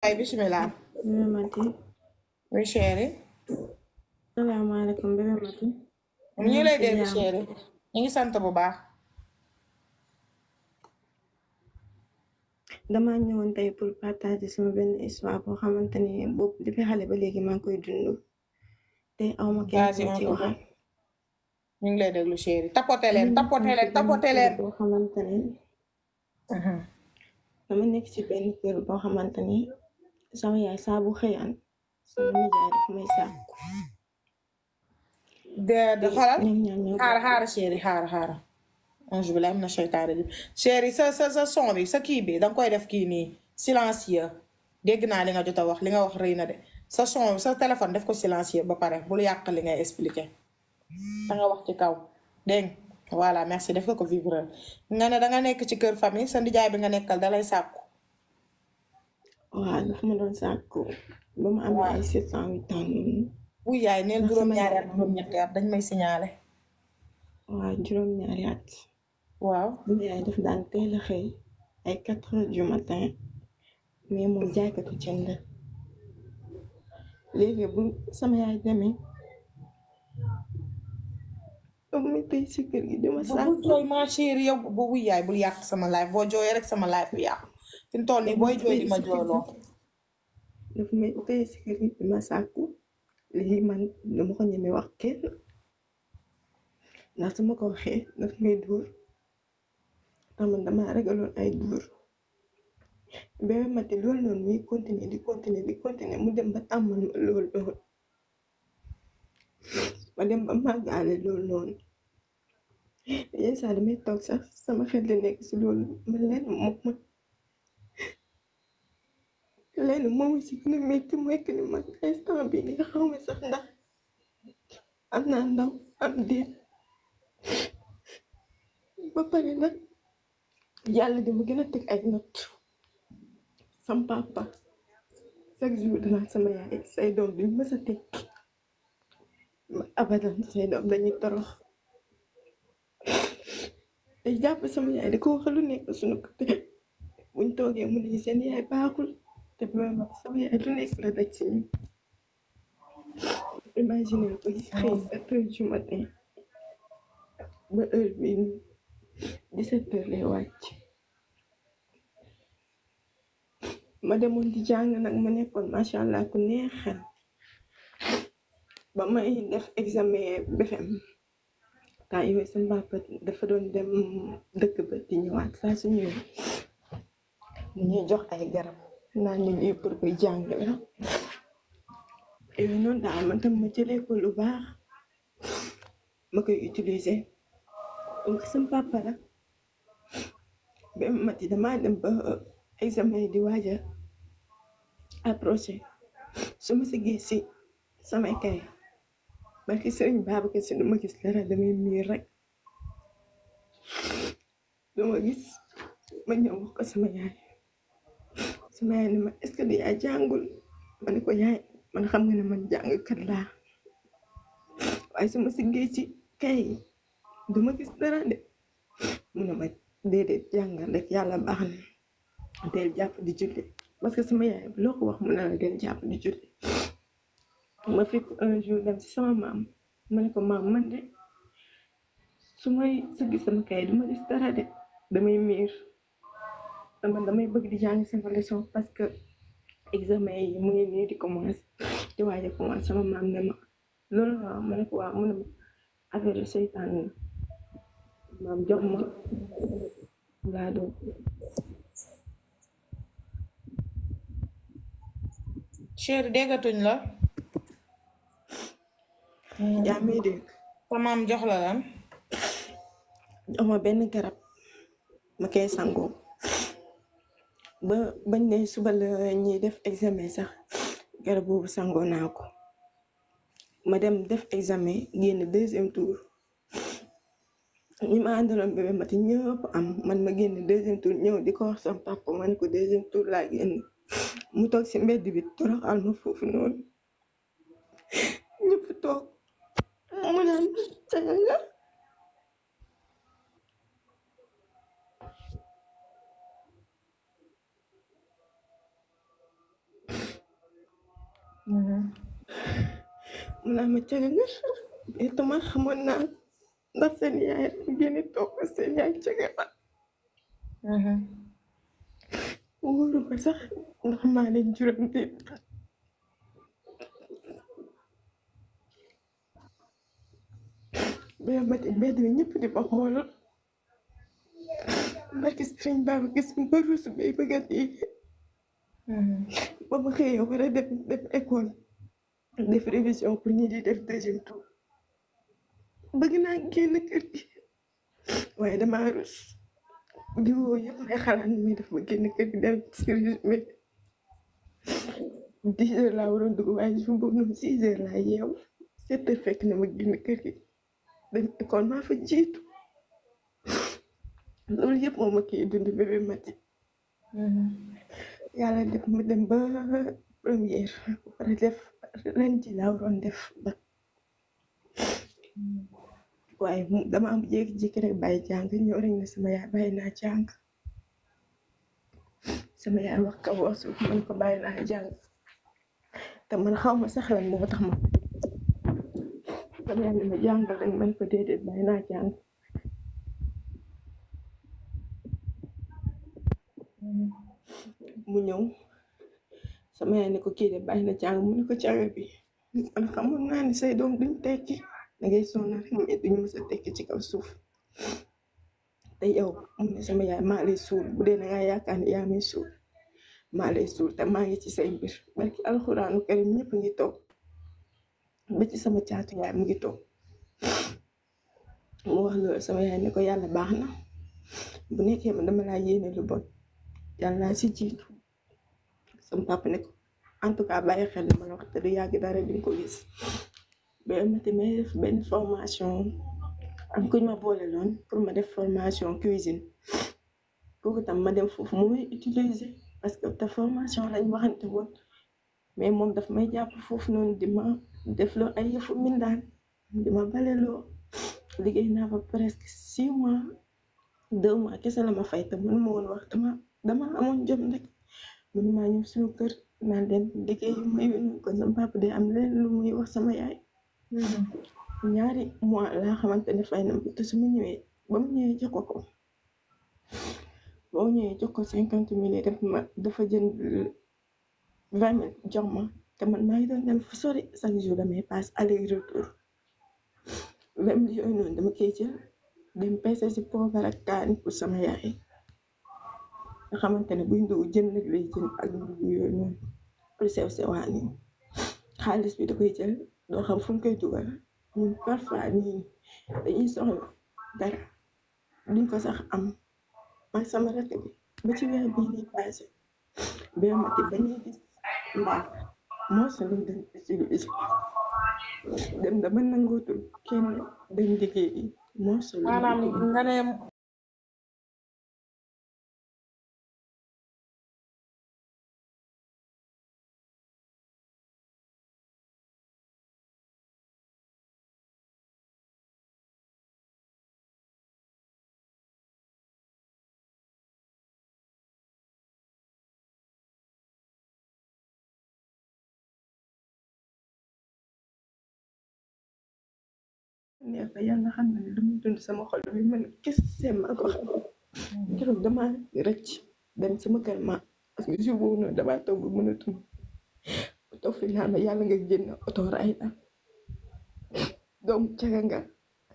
ay bismillah. Bébé Mati. Oui chéri. Salaamaaleykum Bébé Mati. ñu ngi yaa ngi lay ci dégg jàmm. chéri. ñu ngi sant bu baax. Dama ñëwoon tey pour partager sama benn histoire boo xamante ni boobu depuis xale ba léegi maa ngi koy dund te awma kenn ku Vas-y ma on ci t'écoute. waxal. ñu ngi lay déglu chéri. tapote dama leen tapote nekkoon ci leen benn tapote kër leen. boo xamante ni dama nekk ci benn kër boo xamante ni sama yaay saa bu xëyaan sama nijaay daf may sàkku de te xoolal. ñoom ñaar ñoo xaara bokk. xaara chéri xaara. ange bi la am na seytaane rajim chéri sa son bi sa kii bi danga koy def kii nii silencieux. dégg naa li nga jot a wax li nga wax rëy na de sa son sa téléphone def ko silencieux ba pare bul yàq li ngay expliquer. da nga wax ci kaw dégg nga voilà merci def ko vibreur nga ne danga nekk ci kër famille sa ndijaay bi nga nekkal dalay sàkku. waaw dafa ma doon sàkku ba mu amee waaw ay 7 ans 8 ans noonu wuy yaay neel ndax sama juróom-ñaari yaay at juróom-ñetti at dañ may signalé. waa juróom-ñaari at. waaw. sama yaay daf daan teel a xëy ay 4 heures du matin mais moom jaaykatu jën la léegi bu sama yaay demee ba muy tey si kër gi dama bu sàkku jooy ma chérie yow bu wuy yaay bul yàq sama life boo jooyee rek sama life bi yàqu fi mu toll nii booy jooy di ma jooyloo. dafa may tey si kër gi dama sàkku léegi man dama ko ñeme wax kenn ndax su ma ko waxee daf may dóor te man dama ragaloon ay dóor Bébé Mati loolu noonu muy continuer mu dem ba tàmmal ma loolu noonu ma dem ba màggaale loolu noonu yenn saa damay toog sax sama xel di nekk si loolu ma lenn moom si gën a métti mooy que ni man instant bi ni nga xaw ma sax ndax am naa ndaw am déet ba pare nag yàlla di ma gën a teg ay natt sam papa chaque jour danaa sama yaay say doom duñ mës a teg ma abadan say doom dañuy torox te jàpp sama yaay di ko wax lu nekk suñu côté buñ toogee mu ne seen yaay baaxul te vraiment sama yaay lu nekk la daj si ñun imagine ko xëy 7 heures du matin ba heure bi 17 heures lay wàcc ma demoon di jàng nag ma nekkoon macha allah ku neex xel ba may def examen BFEM temps yooyu sama papa dafa doon dem dëkk ba di ñëwaat saa su ñëwee mu ñuy jox ay garab naan ñu lii pour koy jàng la yooyu noonu daal man tam ma jëlee ko lu baax ma koy utiliser donc sama papa la Bébé Mati damaa dem ba examen yi di waaja approché su ma siggee si samay kay barki sëriñ Babacar Si duma gis dara damay miir rek duma gis ma ñëw wax ko sama yaay ne ma est-ce que du yaay jàngul ma ne ko yaay man xam nga ne man jàngkat laa waaye su ma siggee ci kay duma gis dara de mu ne ma déedéet jàngal rek yàlla baax na del jàpp di julli parce que sama yaay loo ko wax mu ne la del jàpp di julli ma fekk un jour dem ci sama maam ma ne ko maam man de su may sëgg sama kay duma gis dara de damay miir damay bëgg di jàng sama leçon parce que examen yi mu ngi nii di commencé di waaj a commencé sama maam ne ma loolu waaw ma ne ko waaw mu ne ma affaire seytaan yi maam jox ma laa doon chéri déggatuñ la. yaa may dégg sa maam jox la lan. jox ma benn garab ma koy sangoo ba bañ ne suba la ñuy def examen sax garab boobu sangoo naa ko ma dem def examen génn deuxième tour ñi ma àndaloon Bébé Mati ñëpp am man ma génn deuxième tour ñëw di ko wax sama papa ma ne ko deuxième tour laa génn mu toog si mbedd bi toroxal ma foofu noonu ñëpp toog mu naan caga nga mu naa ma caga nga te man xamoon naa ndax seen yaay génn toog seen yaay caga la wóoru ba sax ndax maa leen juróom déet ba mati mbedd mi ñëpp di ma xool barki sëriñ baaba gis ba ruus bay bëgg a dee ba ma xëyee war a dem école def révision pour ñi di def deuxième tour bëgg naa génn kër gi waaye damaa rus di woo yëpp may xalaat ni may def ba génn kër gi dem service mais 10 heures laa waroon dugg waaye su boobu noonu 6 heures laa yeew 7 heures fekk na ma génn kër gi dem école maa fa jiitu loolu yëpp moo ma kii dund bébé mati yàlla def mu dem ba première war a def ren ji laa waroon def ba waaye dama am jékki-jékki rek bàyyi jàng ñëw rek ne sama yaay bàyyi naa jàng sama yaay wax ka wax suuf man ko bàyyi naa jàng te man xaw ma sax lan moo tax ma sama yaay ne ma jàngal rek man ko déedéet bàyyi naa jàng mu ñëw sama yaay ne ko kii de bàyyi na jàng mu ne ko caga bi man xamoon naa ni say doom duñ tekki da ngay sonn rek mais duñu mës a tekki ci kaw suuf te yow mu ne sama yaay maa lay suul bu dee da ngaa yaakaar ni yaa may suul maa lay suul te maa ngi ci say mbir barki alxuraanu karim ñëpp ngi toog ba ci sama caatu yaay mu ngi toog mu wax loolu sama yaay ne ko yàlla baax na bu nekkee man dama laa yéene lu bon yàlla naa si jiitu sama papa ne ko en tout cas bàyyi xel li ma la wax te du yàgg dara di nga ko gis ba mati may def benn formation am kuñ ma boole loon pour ma def formation cuisine kooku tam ma dem foofu mu may utiliser parce que te formation lañ waxante woon mais moom daf may jàpp foofu noonu di ma def loo ay yëfu mindaan di ma baleloo liggéey naa fa presque 6 mois 2 mois kese la ma fay te mënu ma woon wax dama amoon jom rek mënu maa ñëw suñu kër naan dem liggéey ma yónni kon sama papa day am leen lu muy wax sama yaay ñaari mois laa xamante ne fay na te su ma ñëwee ba mu ñëwee jox ko ba mu ñëwee jox ko 50 000 def ma dafa jënd 20 000 jox ma te man maa ngi doon dem fu sori chaque jour damay passe aller retour 20 000 yooyu noonu dama koy jël dem peese si poobar ak kaani pour sama yaay nga xamante ne buy ndugg jën rek lay jënd ak ndugg yooyu noonu pour sew sewaan yi xaalis bi da koy jël doo xam fu mu koy dugal ñun parfois nii dañuy soxla dara duñ ko sax am man sama rakk bi ba ci weer bii nii passé bee mati bañuy gis mbaax moo sa lañ dem utiliser dem dama nangootul kenn dem liggéey moo sa maanaam nga ne neex na yàlla xam na ne lu muy dund sama xol bi man kese maa ko xam keroog dama rëcc dem sama kër ma parce que jour boobu noonu damaa toog ba mënatuma toog fi naan ma yàlla nga génn oto ray la doomu caga nga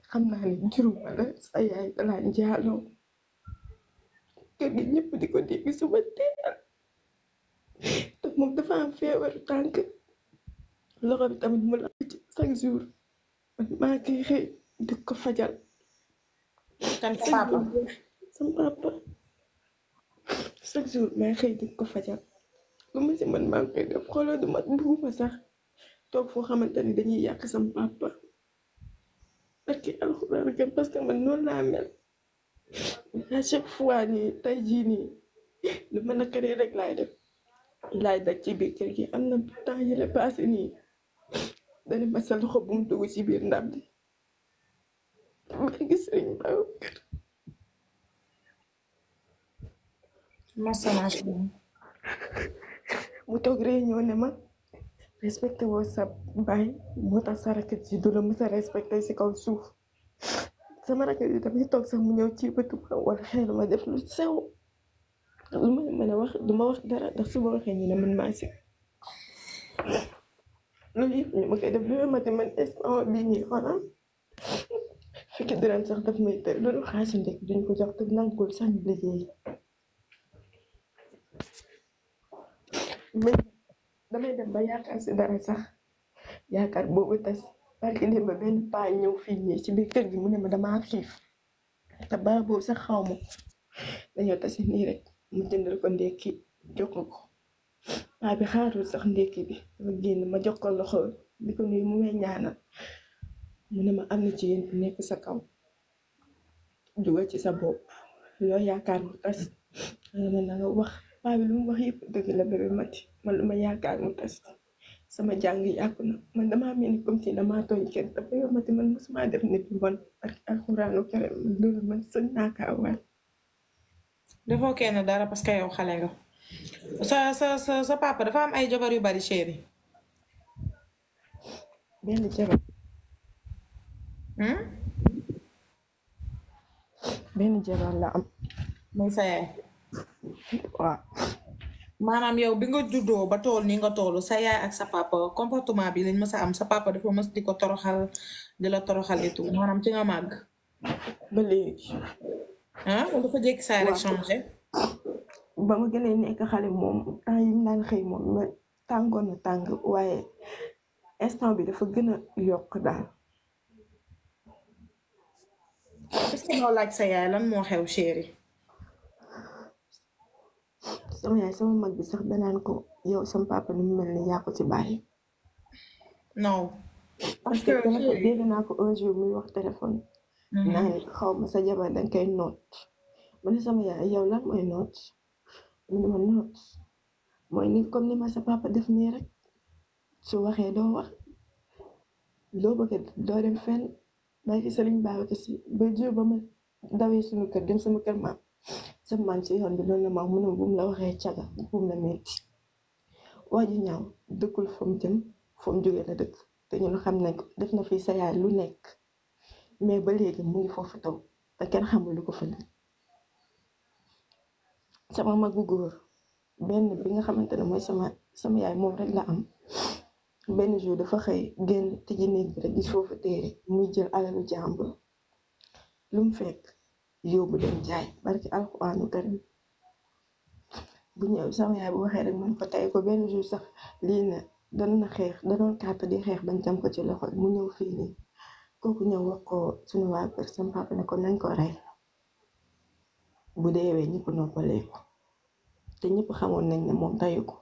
xam naa ne juruma la sa yaay dalaa njaaloo kër gi ñëpp di ko dégg suba teel te moom dafa am feebaru tànk loxo bi tamit mu la ci chaque jour man maa ngi xëy di ko fajal kan sa papa sama papa chaque jour maa ngi xëy di ko fajal lu ma si man maa ngi koy def xooloo du ma bugguma sax toog foo xamante ni dañuy yàq sama papa parce que alxuraan parce que man noonu laa mel à chaque fois nii tey jii nii lu ma nakari rek laay daj ci biir kër gi am na temps yële passé nii dana ma sa loxo bu mu dugg ci biir ndab bi ma gis sëriñ Babacar massage mu toog réunion ne ma respecté woo sa baay moo tax sa rakk ji du la mës a respecté si kaw suuf sama rakk ji damay toog sax mu ñëw ci bëtu ma wala xëy na ma def lu sew lu ma mën a wax du ma wax dara ndax su ma waxee ñu ne man maa si loolu yëpp ñu ma koy def lu ma mate man instant bii nii xoolal fekki dërëm sax daf may tër loolu xaasi ndek duñ ko jox te nangul sax ñu liggéey mais damay dem ba yaakaar si dara sax yaakaar boobu tas parce que ba benn paa ñëw fii nii ci biir kër gi mu ne ma damaa xiif te baa boobu sax xaw ma ko dañoo tasi nii rek mu jëndal ko ndekki jox ko paa bi xaarul sax ndekki bi dama génn ma jox ko loxo bi ko nuyu mu may ñaanal mu ne ma am na jigéen bu nekk sa kaw dugal ci sa bopp loo yaakaar mu tas ma na nga wax paa bi lu mu wax yëpp dëgg la bébé Mati man lu ma yaakaar mu tas sama jàng yàqu na man damaa mel ni comme si damaa tooñ kenn te bébé Mati man mosuma def nit bu bon ak alxuraanu karim loolu man sëñ naa kaa waay defoo kenn dara parce que yow xale nga sa papa dafa am ay jabar yu bari chéri benn jabar benn jabar la am muy sa yaay waaw maanaam yow bi nga juddoo ba tool ni nga toolu sa yaay ak sa papa comportement bi lañ mës a am sa papa dafa mës di ko toroxal di la toroxal et tout maanaam ci nga màgg ba léegi wala dafa jékki saa rek changé ba ma gënee nekk xale moom temps yi mu naan xëy moom ma tàngoon na tàng waaye instant bi dafa gën a yokk daal est-ce que noo laaj sa yaay lan moo xew chéri sama yaay sama mag bi sax danaan ko yow sama papa ni mu mel ni yaa ko ci bàyyi non parce que dégg naa ko un jour muy wax téléphone naan xaw ma sa jabar danga koy noot ma ne sama yaay yow lan mooy noot mu ne ma noot mooy ni comme ni ma sa papa def nii rek su waxee doo wax loo bëgg doo dem fenn bàyyi ci Sëriñ Babacar Si ba jour ba ma dawee suñu kër dem sama kër maam sama maam ci yoon bi loolu la ma mu ne bu mu la waxee caga bu mu la metti waa ji ñaaw dëkkul fa mu jëm fa mu jógee la dëkk te ñun xam nañ ko def na fi sa yaay lu nekk mais ba léegi mu ngi foofu taw te kenn xamul lu ko fa nekk sama mag bu góor benn bi nga xamante ne mooy sama yaay moom rek la am benn jour dafa xëy génn tëji néeg bi rek gis foofu téere muy jël alalu jàmbur lu mu fekk yóbbu dem jaay barki alxuraanu karim bu ñëw sama yaay bu waxee rek man ko tey ko benn jour sax lii ne dana xeex da doon kàtt di xeex bañ jam ko ci loxo mu ñëw fii nii kooku ñëw wax ko suñu waa kër sama papa ne ko nañ ko rey bu deewee ñëpp noppalee ko te ñëpp xamoon nañ ne moom tayu ko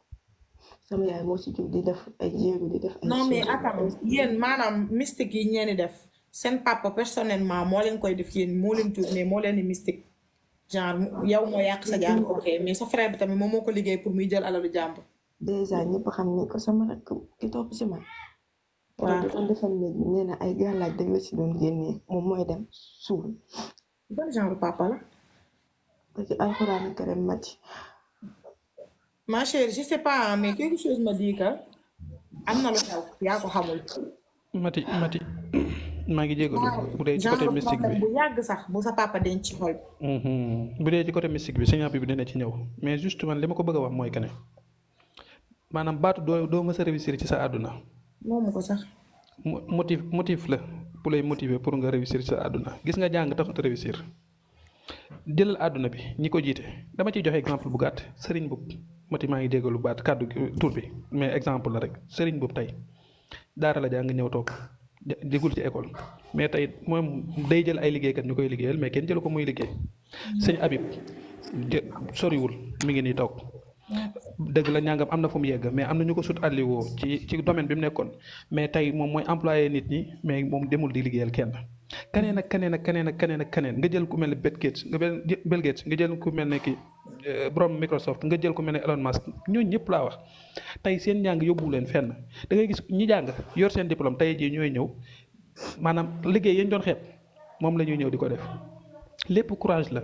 sama yaay moo si jóg di def ay jéego di def ay non mais attends yéen maanaam mystique yi ñeeni def seen papa personnellement moo leen koy def yéen moo leen tuur mais moo leen di mystique genre yow moo yàq sa jaar ok mais sa frère bi tamit moom moo ko liggéey pour muy jël alalu jàmbur déjà ñëpp xam ni ko sama rakk ki topp si man waaw dafa defal néeg bi nee na ay gàllaaj dëgg la si doon génnee moom mooy dem suul ban genre papa la parce que alxuraan karim Mati ma chérie je sais pas mais quelque chose me dit que am na lu xew yaa ko xamul Mati maa ngi jégalu bu dee ci côté mystique bi bu yàgg sax bu sa papa denc ci xol bu dee ci côté mystique bi sëñ bi dina ci ñëw mais justement li ma ko bëgg a wax mooy que ne maanaam baatu doo mës a réussir ci sa àdduna moomu ko sax motif la bu lay motiver pour nga réussir ci sa àdduna gis nga jàng taxut a réussir jëlal àdduna bi ñi ko jiite dama ciy joxe exemple bu gàtt sëriñ boobu Mati maa ngi jégalu baat kàddu tur bi mais exemple la rek sëriñ boobu tey daara la jàng ñëw toog jégul ci école mais tey moom day jël ay liggéeykat ñu koy liggéeyal mais kenn jëlu ko muy liggéey sëñ Habib soriwul mi ngi nii toog dëgg la ñàngam am na fu mu yegg mais am na ñu ko sut àlliwoo ci domaine bi mu nekkoon mais tey moom mooy employé nit ñi mais moom demul di liggéeyal kenn keneen ak keneen nga jël ku mel ne Bill Gates nga jël ku mel ne ki borom Microsoft nga jël ku mel ne Elon Musk ñooñu ñëpp laa wax tey seen njàng yóbbu leen fenn da ngay gis ñi jàng yor seen diplôme tey jii ñooy ñëw maanaam liggéey yañ doon xeeb moom la ñuy ñëw di ko def lépp courage la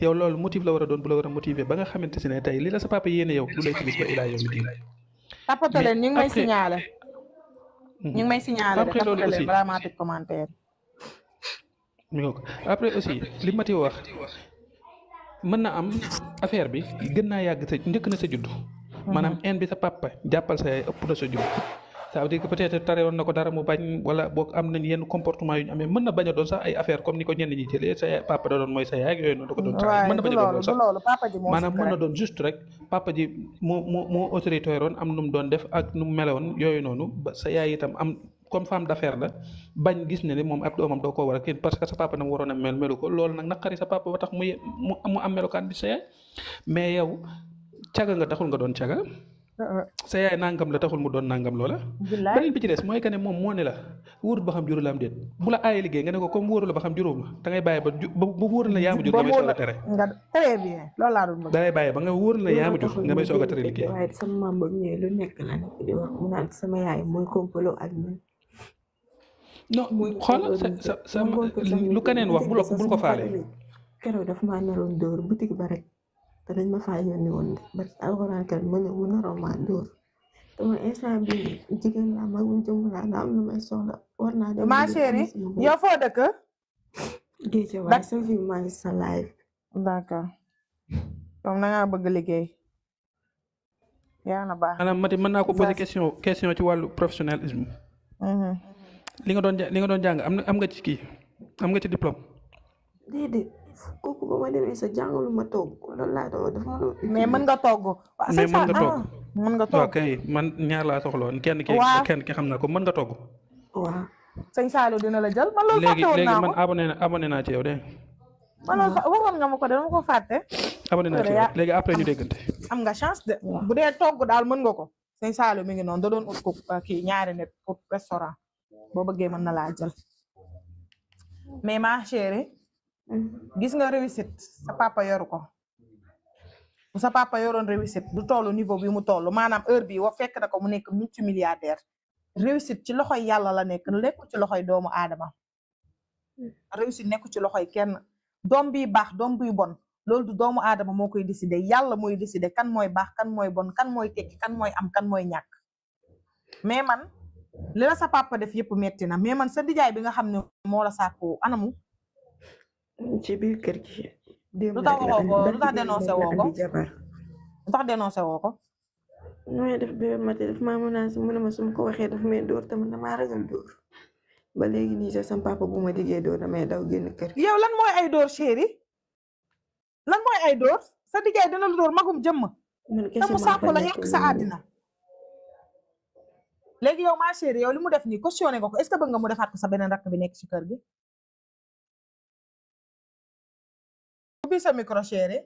yow loolu motif la war a doon bu la war a motiver ba nga xamante si ne tey li la sa papa yéene yow du lay ci gis ba ilaa yow mi diin tapote mais leen ñu ngi may après signaler ñu ngi may signaler de après loolu tapote leen aussi balaa maa tëj commentaire mi ngi ko après aussi li Mati wax mën na am affaire bi gën naa yàgg sa njëkk na sa judd maanaam en bi sa papa jàppal sa yaay ëpp na sa judd ça veut dire que peut-être tarewoon na ko dara mu bañ wala boog am nañ yenn comportement yu ñu amee mën na bañ a doon sax ay affaire comme ni ko ñenn ñi jëlee sa papa da doon mooy sa yaay ak yooyu noonu da ko doon waaye mën na du bañ a doon loolu loolu du sax loolu papa ji moo maanaam sikk mën na rek doon juste rek papa ji moo autorité woon am nu mu doon def ak nu mu meloon yooyu noonu ba sa yaay itam am comme femme d'affaires la bañ gis ne ni moom ab doomam doo ko war a kii parce que sa papa na mu waroon a melu ko loolu nag naqari sa papa ba tax mu am melokaan bi sa yaay mais yow caga nga taxul nga doon caga sa yaay nangam la taxul mu doon nangam loola. billaay beneen bi ci des mooy que ne moom moo ne la wóorul ba xam juru la am déet bu la aayee liggéey nga ne ko comme wóorul ba xam juróom la da ngay bàyyi ba wóorul la yaa ma jur nga may soog a tere. nga très bien loolu laa doon bëgg. da ngay bàyyi ba nga wóorul la yaa ma jur nga may soog a tere liggéey. waaye sama maam ba mu ñëwee lu nekk la nekk di wax mu naan sama yaay mooy complot ak ñun. non xool sa lu keneen wax bul ko faale. keroog daf maa naroon dóor boutique ba rek te dañ ma faa yónni woon de ba alxuraan kan ma ñëw mu naroon maa dóor te man instant bi jigéen laa magum jëm laa nga am lu may soxla war naa dem. ma chérie yow foo dëkk. géej waaye sa vie maa ngi sa live. d'accord comme na ngaa bëgg liggéey. yaa na baax. maanaam Mati mën naa ko poser question ci wàllu professionnalisme. li nga doon jàng am nga ci kii am nga ci diplôme. déedéet kooku ba ma demee sa jàngalu ma togg loolu laa doon def ma doon. mais mën nga togg. mais mën nga togg mën nga togg waaw kay man ñaar laa soxla woon kenn ki xam naa ko mën nga togg. waaw. sëñ Saalum dina la jël man loolu fàtte woon naa ko léegi man abonné naa ci yow de. man loolu waxoon nga ma ko de dama ko fàtte. abonné naa ci yow léegi après ñu déggante. am nga chance de bu dee togg daal mën nga ko sëñ Saalum mi ngi noonu da doon ut ko kii ñaari nit pour restaurant boo bëggee mën na laa jël mais ma chérie gis nga réussite sa papa yoru ko bu sa papa yoroon réussite du tollu niveau bi mu toll maanaam heure bi wa fekk na ko mu nekk multimilliardaire réussite ci loxoy yàlla la nekk nekku ci loxoy doomu aadama réussite nekku ci loxoy kenn doom bi baax doom buy bon loolu du doomu aadama moo koy décider yàlla mooy décider kan mooy baax kan mooy bon kan mooy tekki kan mooy am kan mooy ñàkk mais man li la sa papa def yëpp metti na mais man sa dijaay bi nga xam ne moo la sàkku anamu ci biir kër gi. lu tax waxoo ko lu tax dénoncé woo ko lu tax dénoncé woo ko. nooy def bébé Mati daf maa menacé mu ne ma su ma ko waxee daf may dóor tamit damaa ragal dóor ba léegi nii sax sama papa bu ma diggee dóor damay daw génn kër gi. yow lan mooy ay dóor chéri lan mooy ay dóor sa dijaay dina la dóor magum jëmm. te mu sàkku la yàq sa àddina. léegi yow ma chérie yow li mu def nii cautionné nga ko est-ce que bëgg nga mu defaat ko sa beneen rakk bi nekk ci kër gi. ubbi sa micro chérie.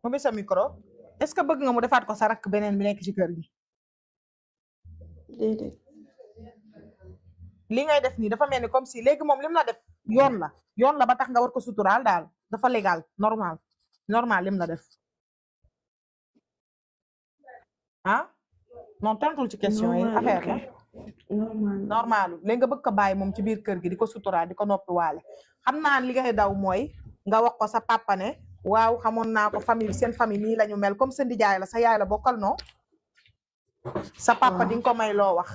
ubbi sa micro est-ce que bëgg nga mu defaat ko sa rakk beneen bi nekk ci kër gi. déedéet. li ngay def nii dafa mel ni comme si léegi moom lim la def yoon la ba tax nga war ko suturaal daal dafa légal normal lim la def. ah non tontul ci question yi affaire la normal léegi nga bëgg ko bàyyi moom ci biir kër gi di ko sutura di ko noppiwaale xam naa li ngay daw mooy nga wax ko sa papa ne waaw xamoon naa ko famille seen famille nii la ñu mel comme sa ndijaay la sa yaay la bokkal non sa papa di nga ko may loo wax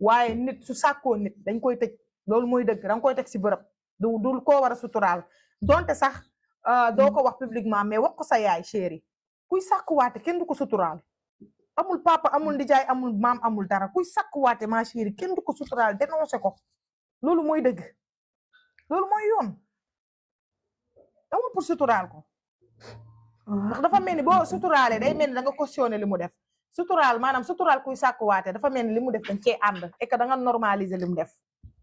waaye nit su sàkkoo nit dañ koy tëj loolu mooy dëgg danga koy teg si bërëb du koo war a suturaal donte sax doo ko wax publiquement mais wax ko sa yaay chéri kuy sàkkuwaate kenn du ko suturaal amul papa amul ndijaay amul maam amul dara kuy sàkkuwaate ma chérie kenn du ko suturaal dénoncé ko loolu mooy dëgg loolu mooy yoon amul pour suturaal ko ndax dafa mel ni boo suturaalee day mel ni da nga cautionné li mu def suturaal maanaam suturaal kuy sàkkuwaate dafa mel ni li mu def dañ cee ànd et que da nga normaliser li mu def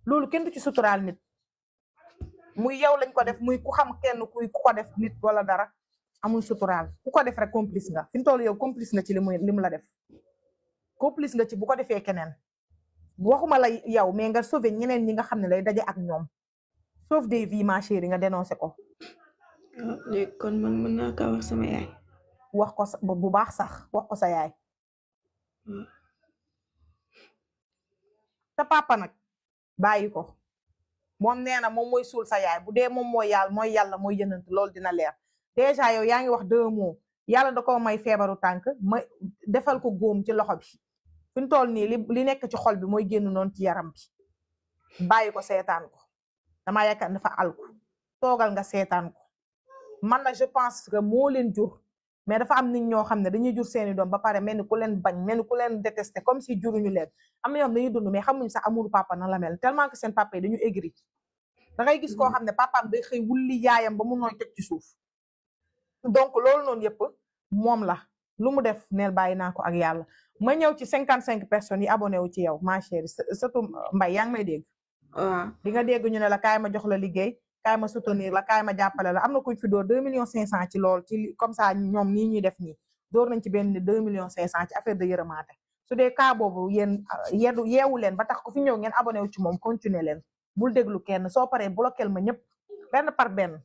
loolu kenn du ci suturaal nit muy yow lañ ko def muy ku xam kenn ku ko def nit wala dara amul suturaal ku ko def rek complice nga fi mu toll yow complice nga ci li mu la def complice nga ci bu ko defee keneen waxuma la yow mais nga sauver ñeneen ñi nga xam ne lay daje ak ñoom sauve des vies ma chérie nga dénoncé ko. léegi kon man mën naa kaa wax sama yaay. wax ko bu baax sax wax ko sa yaay. sa papa nag bàyyi ko moom nee na moom mooy suul sa yaay bu dee moom mooy yàlla mooy yënant loolu dina leer déjà yow yaa ngi wax 2 mots yàlla da koo may feebaru tànk ma defal ko góom ci loxo bi fi mu toll nii li nekk ci xol bi mooy génn noonu ci yaram bi bàyyi ko seetaan ko damaa yaakaar dafa alku toogal nga seetaan ko man na je pense que moo leen jur mais dafa am nit ñoo xam ne dañuy jur seeni doom ba pare mel ni ku leen bañ mel ni ku leen détesté comme si juruñu leen am na ñoo xam dañuy dund mais xamuñ sax amul papa na la mel tellement que seen papa yi dañu aigri da ngay gis koo xam ne papaam day xëy wulli yaayam ba mu nooy teg ci suuf donc loolu noonu yëpp moom la lu mu def neel bàyyi naa ko ak yàlla ma ñëw ci 55 personnes yi abonné wu ci yow ma chérie surtout Mbaye yaa ngi may dégg waaw di nga dégg ñu ne la kaay ma jox la liggéey kaay ma soutenir la kaay ma jàppale la am na kuñ fi door 2 millions 500 ci lool ci comme ça ñoom nii ñuy def nii door nañ ci benn 2 millions 500 ci affaire de yërëmaate su dee cas boobu yéen yeewu leen ba tax ku fi ñëw ngeen abonné wu ci moom continuer leen bul déglu kenn soo paree bloqueel ma ñëpp benn par benn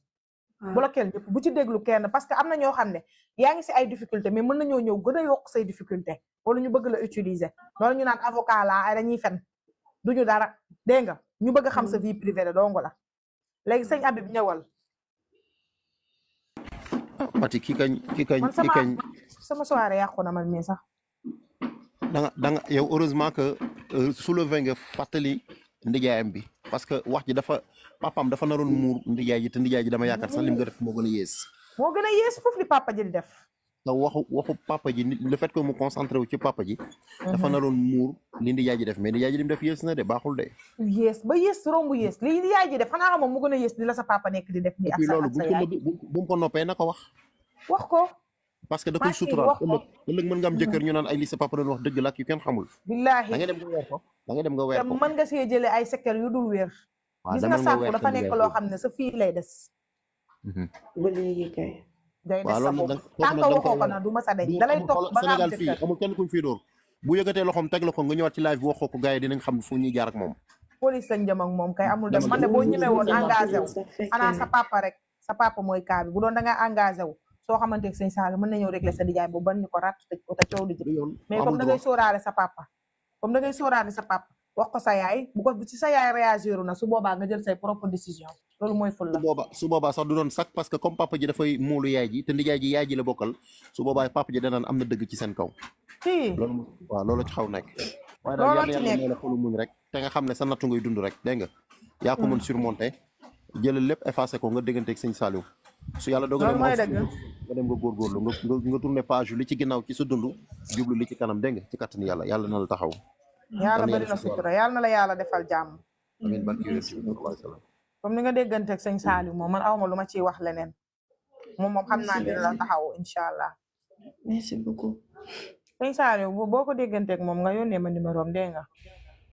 bloqueel ñëpp bu ci déglu kenn parce que am na ñoo xam ne yaa ngi si ay difficulté mais mën nañoo ñëw gën a yokk say difficulté wala ñu bëgg la utiliser loolu ñu naan avocat la ay dañuy fen duñu dara dégg nga ñu bëgg a xam sa vie privée de dongo la léegi sëñ Habib ñëwal Mati ki kañ sama soirée yàqu na man mii sax da nga yow heureusement que soulever nga fàttali ndijaayam bi parce que wax ji dafa papaam dafa naroon muur ndijaay ji te ndijaay ji dama yaakaar sax lim nga def moo gën a yées moo gën a yées foofu li papa ji di def te waxu papa ji le fait que mu concentré wu ci papa ji dafa naroon muur li ndijaay ji def mais ndijaay ji lim def yées na de baaxul de yées ba yées romb yées li ndijaay ji def xanaa xamoon mu gën a yées di la sa papa nekk di def ni ak loolu sa yaay bu mu ko noppee na ko wax ko parce que da koy suturaal ëllëg mën nga am jëkkër ñu naan ay li sa papa doon wax dëgg la ak yu kenn xamul billaahi da nga dem nga weer ko da nga dem nga weer ko mën nga see jëlee ay sekkeel yu dul wér gis nga sàkku dafa nekk loo xam ne sa fii lay des ba léegi kay day des sa bopp tant que waxoo ko na du ma sa deñ dalay topp ba nga am Sénégal fii amul kenn kuñ fii dóor bu yëgatee loxoom teg la ko nga ñëwaat ci live bi waxoo ko gars yi dinañ xam fu ñuy jaar ak moom police lañ jëm ak moom kay amul dem man de boo ñemee woon engagé wu xanaa sa papa rek sa papa mooy cas bi bu doon da nga engagé wu soo xamante sëñ Saliou mën na ñëw régler sa dijaay boobu ban ñu ko rat tëj ko te coow di jëp mais comme da ngay sóoraale sa papa wax ko sa yaay bu ci sa yaay réagir na su boobaa nga jël say propre décision loolu mooy ful la su boobaa sax du doon sax parce que comme papa ji dafay muulu yaay ji te ndijaay ji yaay ji la bokkal su boobaa papa ji danaan am na dëgg ci seen kaw loolu waaw loolu ci xaw nekk waaye daal yàlla may la xolu muñ rek te nga xam ne sa nattu ngay dund rek dégg nga yaa ko mën surmonter jëlal lépp effacé ko nga dégganteeg sëñ Saliou su yàlla dogalee nga dem nga góorgóorlu nga tourné page li ci ginnaaw ci sa dund jublu li ci kanam dégg nga ci kattan yàlla na la taxaw yàlla bari na sutura yàlla na la yàlla defal jàmm amiin barki yonent bi sallallahu alayhi wa sallam comme ni nga dégganteeg sëñ Saliou moom man awma lu ma ciy wax leneen moom xam naa dina la taxaw incha allah merci beaucoup sëñ Saliou boo ko dégganteeg moom nga yónnee ma numéro am dégg nga